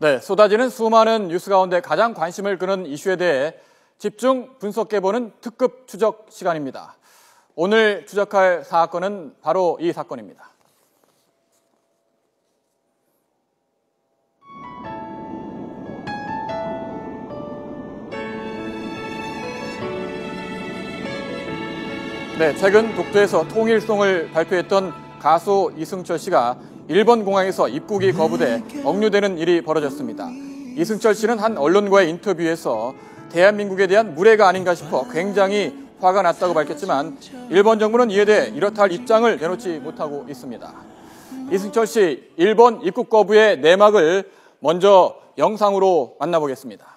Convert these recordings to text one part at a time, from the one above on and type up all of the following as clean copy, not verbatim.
네, 쏟아지는 수많은 뉴스 가운데 가장 관심을 끄는 이슈에 대해 집중 분석해보는 특급 추적 시간입니다. 오늘 추적할 사건은 바로 이 사건입니다. 네, 최근 독도에서 통일송을 발표했던 가수 이승철 씨가 일본 공항에서 입국이 거부돼 억류되는 일이 벌어졌습니다. 이승철 씨는 한 언론과의 인터뷰에서 대한민국에 대한 무례가 아닌가 싶어 굉장히 화가 났다고 밝혔지만 일본 정부는 이에 대해 이렇다 할 입장을 내놓지 못하고 있습니다. 이승철 씨 일본 입국 거부의 내막을 먼저 영상으로 만나보겠습니다.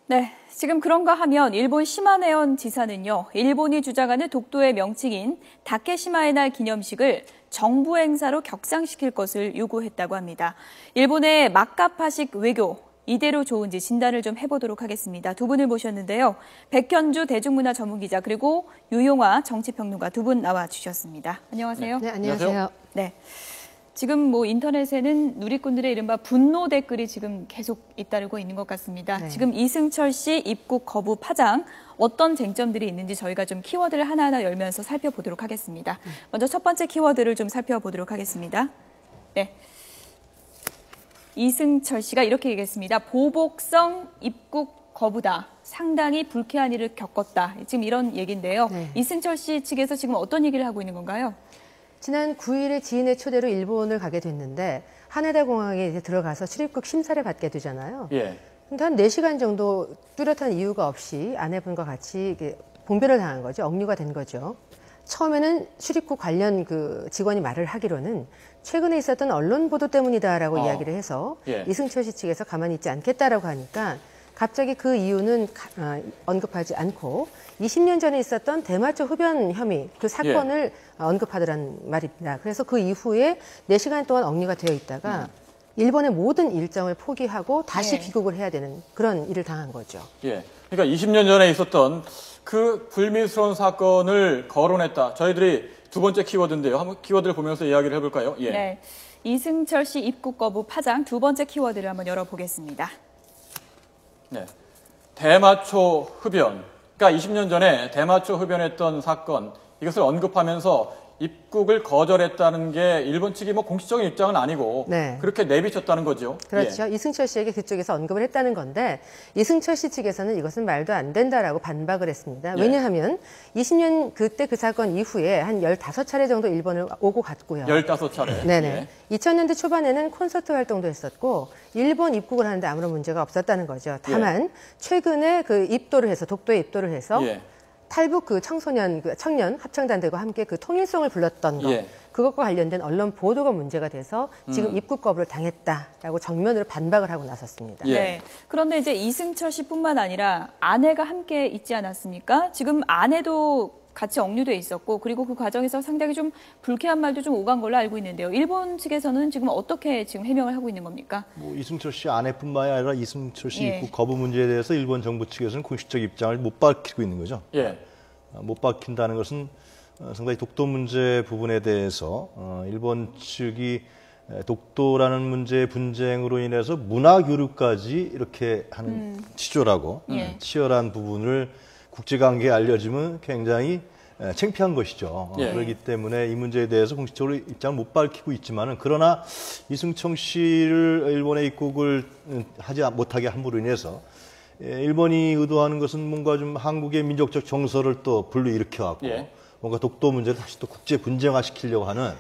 네, 지금 그런가 하면 일본 시마네현 지사는요, 일본이 주장하는 독도의 명칭인 다케시마의 날 기념식을 정부 행사로 격상시킬 것을 요구했다고 합니다. 일본의 막가파식 외교, 이대로 좋은지 진단을 좀 해보도록 하겠습니다. 두 분을 모셨는데요. 백현주 대중문화 전문기자 그리고 유용화 정치평론가 두 분 나와주셨습니다. 안녕하세요. 네, 안녕하세요. 네. 지금 인터넷에는 누리꾼들의 이른바 분노 댓글이 지금 계속 잇따르고 있는 것 같습니다. 네. 지금 이승철 씨 입국 거부 파장 어떤 쟁점들이 있는지 저희가 좀 키워드를 하나하나 열면서 살펴보도록 하겠습니다. 먼저 첫 번째 키워드를 좀 살펴보도록 하겠습니다. 네. 이승철 씨가 이렇게 얘기했습니다. 보복성 입국 거부다. 상당히 불쾌한 일을 겪었다. 지금 이런 얘기인데요. 네. 이승철 씨 측에서 지금 어떤 얘기를 하고 있는 건가요? 지난 9일에 지인의 초대로 일본을 가게 됐는데 하네다 공항에 이제 들어가서 출입국 심사를 받게 되잖아요. 예. 근데 한 4시간 정도 뚜렷한 이유가 없이 아내분과 같이 봉변을 당한 거죠. 억류가 된 거죠. 처음에는 출입국 관련 그 직원이 말을 하기로는 최근에 있었던 언론 보도 때문이다라고 이야기를 해서 예. 이승철 씨 측에서 가만히 있지 않겠다라고 하니까 갑자기 그 이유는 언급하지 않고 20년 전에 있었던 대마초 흡연 혐의 그 사건을 언급하더란 말입니다. 그래서 그 이후에 4시간 동안 억류가 되어 있다가 일본의 모든 일정을 포기하고 다시 귀국을 해야 되는 그런 일을 당한 거죠. 예. 그러니까 20년 전에 있었던 그 불미스러운 사건을 거론했다. 저희들이 두 번째 키워드인데요. 한번 키워드를 보면서 이야기를 해볼까요? 예. 네. 이승철 씨 입국 거부 파장 두 번째 키워드를 한번 열어보겠습니다. 네. 대마초 흡연. 그러니까 20년 전에 대마초 흡연했던 사건, 이것을 언급하면서 입국을 거절했다는 게 일본 측이 공식적인 입장은 아니고 네. 그렇게 내비쳤다는 거죠. 그렇죠. 예. 이승철 씨에게 그쪽에서 언급을 했다는 건데 이승철 씨 측에서는 이것은 말도 안 된다라고 반박을 했습니다. 예. 왜냐하면 20년 그때 그 사건 이후에 한 15차례 정도 일본을 오고 갔고요. 15차례. 네네. 예. 2000년대 초반에는 콘서트 활동도 했었고 일본 입국을 하는데 아무런 문제가 없었다는 거죠. 다만 최근에 그 입도를 해서 독도에 입도를 해서 탈북 그 청년 합창단들과 함께 그 통일송을 불렀던 것, 그것과 관련된 언론 보도가 문제가 돼서 지금 입국 거부를 당했다라고 정면으로 반박을 하고 나섰습니다. 네. 그런데 이제 이승철 씨뿐만 아니라 아내가 함께 있지 않았습니까? 지금 아내도 같이 억류돼 있었고 그리고 그 과정에서 상당히 좀 불쾌한 말도 좀 오간 걸로 알고 있는데요. 일본 측에서는 지금 어떻게 지금 해명을 하고 있는 겁니까? 이승철 씨 아내뿐만이 아니라 이승철 씨 입국 거부 문제에 대해서 일본 정부 측에서는 공식적 입장을 못 밝히고 있는 거죠. 예. 못 밝힌다는 것은 상당히 독도 문제 부분에 대해서 일본 측이 독도라는 문제의 분쟁으로 인해서 문화 교류까지 이렇게 하는 치졸하고 치열한 부분을 국제관계에 알려지면 굉장히 창피한 것이죠. 그렇기 때문에 이 문제에 대해서 공식적으로 입장을 못 밝히고 있지만은 그러나 이승철 씨를 일본에 입국을 하지 못하게 함으로 인해서 일본이 의도하는 것은 뭔가 좀 한국의 민족적 정서를 또 불러일으켜갖고 뭔가 독도 문제를 다시 또 국제 분쟁화 시키려고 하는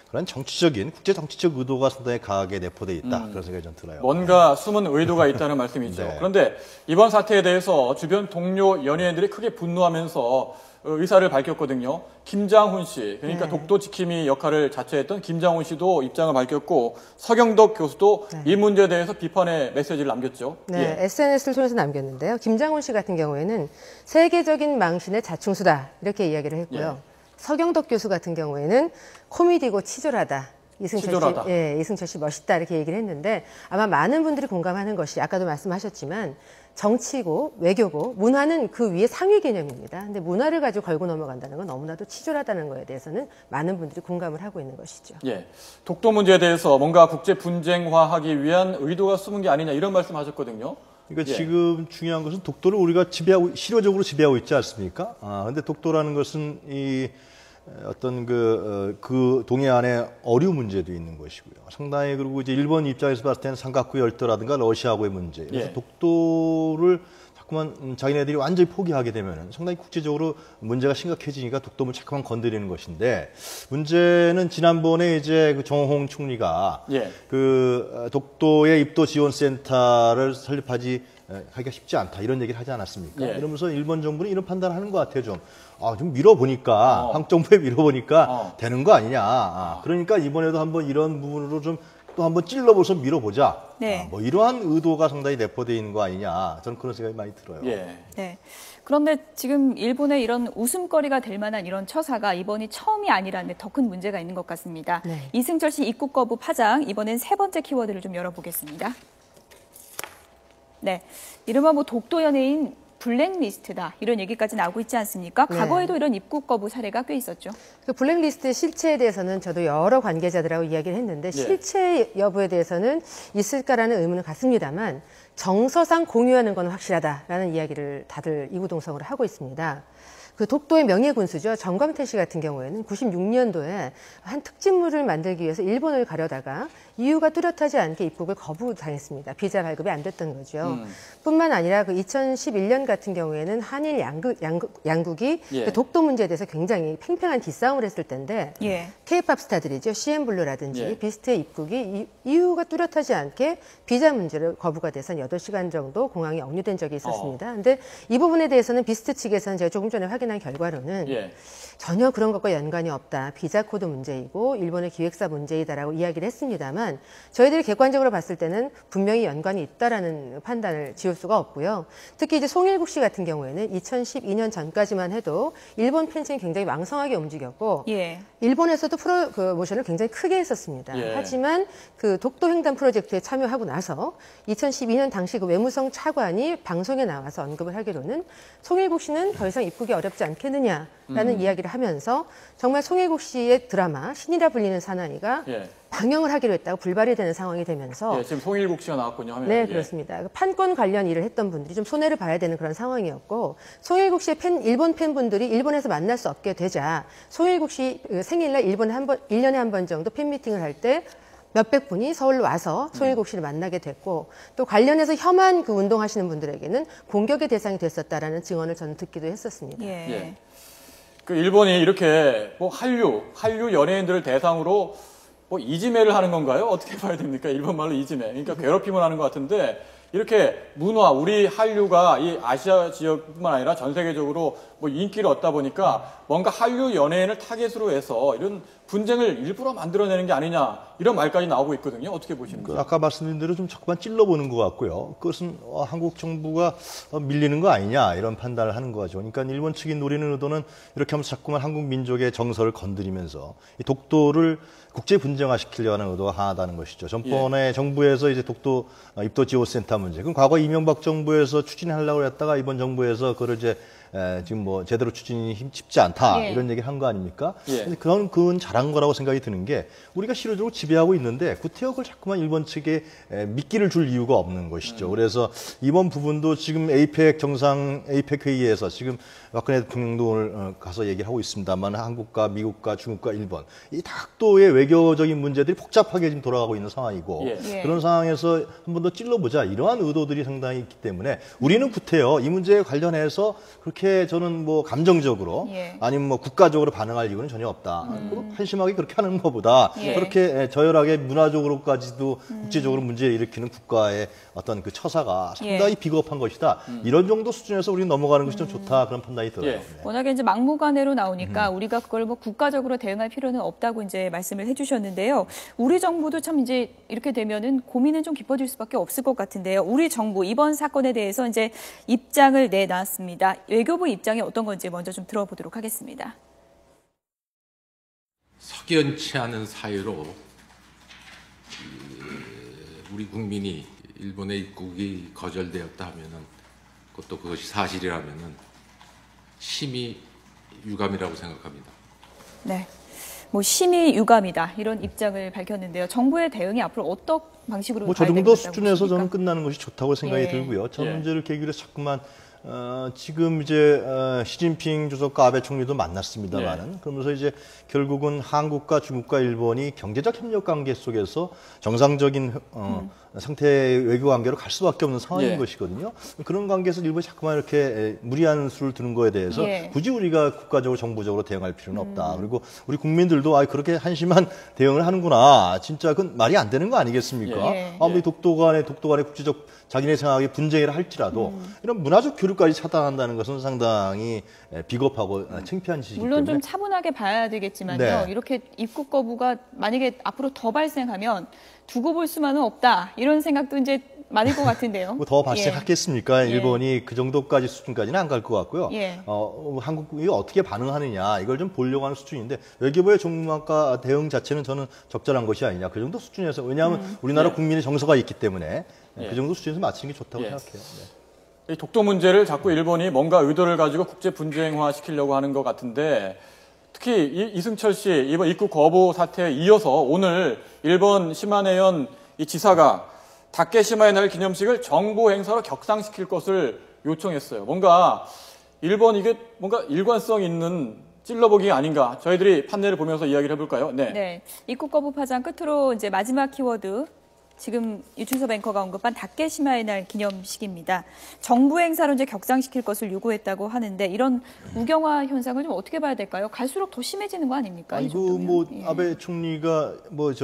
그런 정치적인 국제 정치적 의도가 상당히 강하게 내포돼 있다. 그런 생각이 좀 들어요. 뭔가 숨은 의도가 있다는 말씀이죠. 네. 그런데 이번 사태에 대해서 주변 동료 연예인들이 크게 분노하면서 의사를 밝혔거든요. 김장훈 씨, 그러니까 네. 독도 지킴이 역할을 자처했던 김장훈 씨도 입장을 밝혔고 서경덕 교수도 이 문제에 대해서 비판의 메시지를 남겼죠. 네, SNS를 통해서 남겼는데요. 김장훈 씨 같은 경우에는 세계적인 망신의 자충수다 이렇게 이야기를 했고요. 서경덕 교수 같은 경우에는 코미디고 치졸하다. 이승철 씨 멋있다 이렇게 얘기를 했는데 아마 많은 분들이 공감하는 것이 아까도 말씀하셨지만 정치고 외교고 문화는 그 위에 상위 개념입니다. 근데 문화를 가지고 걸고 넘어간다는 건 너무나도 치졸하다는 거에 대해서는 많은 분들이 공감을 하고 있는 것이죠. 예, 독도 문제에 대해서 뭔가 국제 분쟁화하기 위한 의도가 숨은 게 아니냐 이런 말씀하셨거든요. 그러니까 지금 중요한 것은 독도를 우리가 실효적으로 지배하고 있지 않습니까? 근데 독도라는 것은 이 어떤 그 동해안의 어류 문제도 있는 것이고요. 상당히 그리고 이제 일본 입장에서 봤을 때는 삼각구 열도라든가 러시아하고의 문제. 그래서 독도를 자꾸만 자기네들이 완전히 포기하게 되면은 상당히 국제적으로 문제가 심각해지니까 독도를 자꾸만 건드리는 것인데 문제는 지난번에 이제 그 정홍 총리가 그 독도의 입도 지원 센터를 설립하기 쉽지 않다 이런 얘기를 하지 않았습니까? 이러면서 일본 정부는 이런 판단을 하는 것 같아요. 좀 밀어보니까 한국 정부에 밀어보니까 되는 거 아니냐. 그러니까 이번에도 한번 이런 부분으로 좀 또 한번 찔러보서 밀어보자. 네. 뭐 이러한 의도가 상당히 내포되어 있는 거 아니냐. 저는 그런 생각이 많이 들어요. 네. 그런데 지금 일본의 이런 웃음거리가 될 만한 이런 처사가 이번이 처음이 아니라는 더 큰 문제가 있는 것 같습니다. 이승철 씨 입국 거부 파장, 이번엔 세 번째 키워드를 좀 열어보겠습니다. 네, 이른바 독도 연예인 블랙리스트다 이런 얘기까지 나오고 있지 않습니까? 과거에도 이런 입국 거부 사례가 꽤 있었죠. 그 블랙리스트의 실체에 대해서는 저도 여러 관계자들하고 이야기를 했는데 실체 여부에 대해서는 있을까라는 의문은 갖습니다만 정서상 공유하는 건 확실하다라는 이야기를 다들 이구동성으로 하고 있습니다. 그 독도의 명예군수죠. 정광태 씨 같은 경우에는 96년도에 한 특집물을 만들기 위해서 일본을 가려다가 이유가 뚜렷하지 않게 입국을 거부당했습니다. 비자 발급이 안 됐던 거죠. 뿐만 아니라 그 2011년 같은 경우에는 한일 양국이 그 독도 문제에 대해서 굉장히 팽팽한 기싸움을 했을 때인데 K-팝 스타들이죠. CN블루라든지 비스트의 입국이 이유가 뚜렷하지 않게 비자 문제를 거부가 돼서 8시간 정도 공항에 억류된 적이 있었습니다. 근데 이 부분에 대해서는 비스트 측에서는 제가 조금 전에 확인한 결과로는 전혀 그런 것과 연관이 없다. 비자 코드 문제이고 일본의 기획사 문제이다라고 이야기를 했습니다만 저희들이 객관적으로 봤을 때는 분명히 연관이 있다라는 판단을 지울 수가 없고요. 특히 이제 송일국 씨 같은 경우에는 2012년 전까지만 해도 일본 팬층이 굉장히 왕성하게 움직였고 일본에서도 프로모션을 굉장히 크게 했었습니다. 하지만 그 독도 횡단 프로젝트에 참여하고 나서 2012년 당시 그 외무성 차관이 방송에 나와서 언급을 하기로는 송일국 씨는 더 이상 입국이 어렵지 않겠느냐라는 이야기를 하면서 정말 송일국 씨의 드라마 신이라 불리는 사나이가 방영을 하기로 했다고 불발이 되는 상황이 되면서 지금 송일국 씨가 나왔군요. 화면에. 네, 그렇습니다. 판권 관련 일을 했던 분들이 좀 손해를 봐야 되는 그런 상황이었고 송일국 씨의 일본 팬분들이 일본에서 만날 수 없게 되자 송일국 씨 생일날 일본에 1년에 한 번 정도 팬미팅을 할 때 몇백 분이 서울로 와서 송일국 씨를 만나게 됐고 또 관련해서 혐한 그 운동하시는 분들에게는 공격의 대상이 됐었다라는 증언을 저는 듣기도 했었습니다. 그 일본이 이렇게 한류 연예인들을 대상으로 이지매를 하는 건가요? 어떻게 봐야 됩니까? 일본 말로 이지매. 그러니까 괴롭힘을 하는 것 같은데 이렇게 문화, 우리 한류가 이 아시아 지역뿐만 아니라 전 세계적으로 인기를 얻다 보니까 뭔가 한류 연예인을 타겟으로 해서 이런 분쟁을 일부러 만들어내는 게 아니냐 이런 말까지 나오고 있거든요. 어떻게 보시는지. 아까 말씀드린 대로 좀 자꾸만 찔러보는 것 같고요. 그것은 한국 정부가 밀리는 거 아니냐 이런 판단을 하는 거죠. 그러니까 일본 측이 노리는 의도는 이렇게 하면서 자꾸만 한국 민족의 정서를 건드리면서 이 독도를 국제 분쟁화시키려 하는 의도가 강하다는 것이죠. 전번에 정부에서 이제 독도 입도 지원 센터 문제. 그럼 과거 이명박 정부에서 추진하려고 했다가 이번 정부에서 그걸 이제 지금 제대로 추진이 쉽지 않다 이런 얘기를 한 거 아닙니까? 근데 그건 잘한 거라고 생각이 드는 게 우리가 실효적으로 지배하고 있는데 구태여 그걸 자꾸만 일본 측에 미끼를 줄 이유가 없는 것이죠. 그래서 이번 부분도 지금 에이펙 회의에서 지금 박근혜 대통령도 오늘 가서 얘기를 하고 있습니다만 한국과 미국과 중국과 일본 이 독도의 외교적인 문제들이 복잡하게 지금 돌아가고 있는 상황이고 그런 상황에서 한 번 더 찔러보자 이러한 의도들이 상당히 있기 때문에 우리는 구태여 이 문제에 관련해서 그렇게 그렇게 저는 뭐 감정적으로 아니면 뭐 국가적으로 반응할 이유는 전혀 없다. 한심하게 그렇게 하는 것보다 그렇게 저열하게 문화적으로까지도 국제적으로 문제를 일으키는 국가의 어떤 그 처사가 상당히 비겁한 것이다. 이런 정도 수준에서 우리 넘어가는 것이 좀 좋다 그런 판단이 들어요. 네. 워낙에 이제 막무가내로 나오니까 우리가 그걸 뭐 국가적으로 대응할 필요는 없다고 이제 말씀을 해주셨는데요. 우리 정부도 참 이제 이렇게 되면은 고민은 좀 깊어질 수밖에 없을 것 같은데요. 우리 정부 이번 사건에 대해서 이제 입장을 내놨습니다. 외교부 입장이 어떤 건지 먼저 좀 들어보도록 하겠습니다. 석연치 않은 사유로 우리 국민이 일본의 입국이 거절되었다 하면은 그것도 그것이 사실이라면은 심히 유감이라고 생각합니다. 네, 뭐 심히 유감이다 이런 입장을 밝혔는데요. 정부의 대응이 앞으로 어떤 방식으로 저 정도 수준에서 저는 끝나는 것이 좋다고 생각이 들고요. 저 문제를 계기로 자꾸만 지금 이제 시진핑 주석과 아베 총리도 만났습니다만은 그러면서 이제 결국은 한국과 중국과 일본이 경제적 협력 관계 속에서 정상적인 상태의 외교 관계로 갈 수밖에 없는 상황인 것이거든요. 그런 관계에서 일본이 자꾸만 이렇게 무리한 수를 두는 거에 대해서 굳이 우리가 국가적으로 정부적으로 대응할 필요는 없다. 그리고 우리 국민들도 그렇게 한심한 대응을 하는구나. 진짜 그건 말이 안 되는 거 아니겠습니까? 아무리 독도 간의 국제적 자기네 생각에 분쟁을 할지라도 이런 문화적 교류까지 차단한다는 것은 상당히 비겁하고 창피한 짓이기 때문에. 물론 좀 차분하게 봐야 되겠지만요. 이렇게 입국 거부가 만약에 앞으로 더 발생하면 두고 볼 수만은 없다. 이런 생각도 이제 많을 것 같은데요. 뭐 더 발생하겠습니까? 일본이 그 정도까지 수준까지는 안 갈 것 같고요. 한국이 어떻게 반응하느냐 이걸 좀 보려고 하는 수준인데 외교부의 종합과 대응 자체는 저는 적절한 것이 아니냐. 그 정도 수준에서 왜냐하면 우리나라 국민의 정서가 있기 때문에 그 정도 수준에서 마치는 게 좋다고 생각해요. 이 독도 문제를 자꾸 일본이 뭔가 의도를 가지고 국제 분쟁화 시키려고 하는 것 같은데 특히 이승철 씨 이번 입국 거부 사태에 이어서 오늘 일본 시마네현 이 지사가 다케시마의 날 기념식을 정부 행사로 격상시킬 것을 요청했어요. 뭔가 일본 이게 뭔가 일관성 있는 찔러보기 아닌가. 저희들이 판례를 보면서 이야기를 해볼까요? 네. 입국 거부 파장 끝으로 이제 마지막 키워드. 지금 유춘섭 앵커가 언급한 다케시마의 날 기념식입니다. 정부 행사로 이제 격상시킬 것을 요구했다고 하는데 이런 우경화 현상을 좀 어떻게 봐야 될까요? 갈수록 더 심해지는 거 아닙니까? 아베 총리가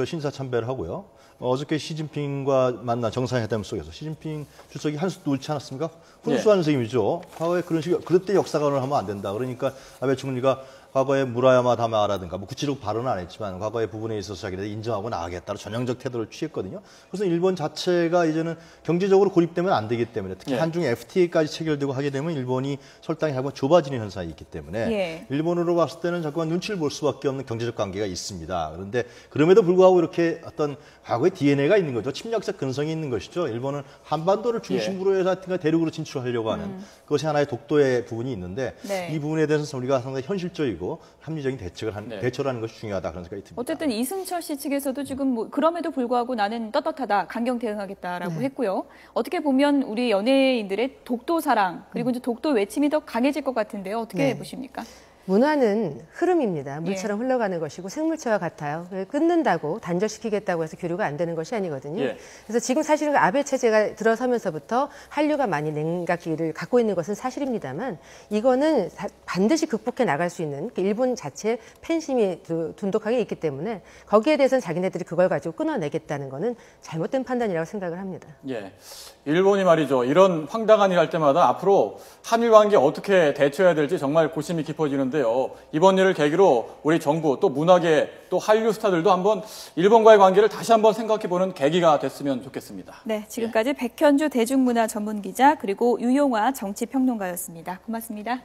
신사 참배를 하고요. 어저께 시진핑과 만난 정상회담 속에서 시진핑 주석이 한 수도 옳지 않았습니까? 훈수하는 셈이죠. 과거에 그런 식으로 그때 역사관을 하면 안 된다. 그러니까 아베 총리가 과거에 무라야마 다마라든가 구체적 발언은 안 했지만 과거의 부분에 있어서 자기네들 인정하고 나가겠다는 전형적 태도를 취했거든요. 그래서 일본 자체가 이제는 경제적으로 고립되면 안 되기 때문에 특히 한중 FTA까지 체결되고 하게 되면 일본이 설당이 하고 좁아지는 현상이 있기 때문에 일본으로 봤을 때는 자꾸만 눈치를 볼 수밖에 없는 경제적 관계가 있습니다. 그런데 그럼에도 불구하고 이렇게 어떤 과거의 DNA가 있는 거죠. 침략적 근성이 있는 것이죠. 일본은 한반도를 중심으로 해서 대륙으로 진출하려고 하는 그것이 하나의 독도의 부분이 있는데 이 부분에 대해서 우리가 상당히 현실적이고 합리적인 대처를 하는 것이 중요하다 그런 생각이 듭니다. 어쨌든 이승철 씨 측에서도 지금 그럼에도 불구하고 나는 떳떳하다, 강경 대응하겠다라고 했고요. 어떻게 보면 우리 연예인들의 독도 사랑 그리고 이제 독도 외침이 더 강해질 것 같은데요. 어떻게 보십니까? 문화는 흐름입니다. 물처럼 흘러가는 것이고 생물체와 같아요. 끊는다고 단절시키겠다고 해서 교류가 안 되는 것이 아니거든요. 그래서 지금 사실은 아베 체제가 들어서면서부터 한류가 많이 냉각기를 갖고 있는 것은 사실입니다만 이거는 반드시 극복해 나갈 수 있는 일본 자체의 팬심이 돈독하게 있기 때문에 거기에 대해서는 자기네들이 그걸 가지고 끊어내겠다는 거는 잘못된 판단이라고 생각을 합니다. 일본이 말이죠. 이런 황당한 일 할 때마다 앞으로 한일 관계 어떻게 대처해야 될지 정말 고심이 깊어지는데요. 이번 일을 계기로 우리 정부 또 문화계 또 한류 스타들도 한번 일본과의 관계를 다시 한번 생각해보는 계기가 됐으면 좋겠습니다. 네, 지금까지 백현주 대중문화 전문기자 그리고 유용화 정치평론가였습니다. 고맙습니다.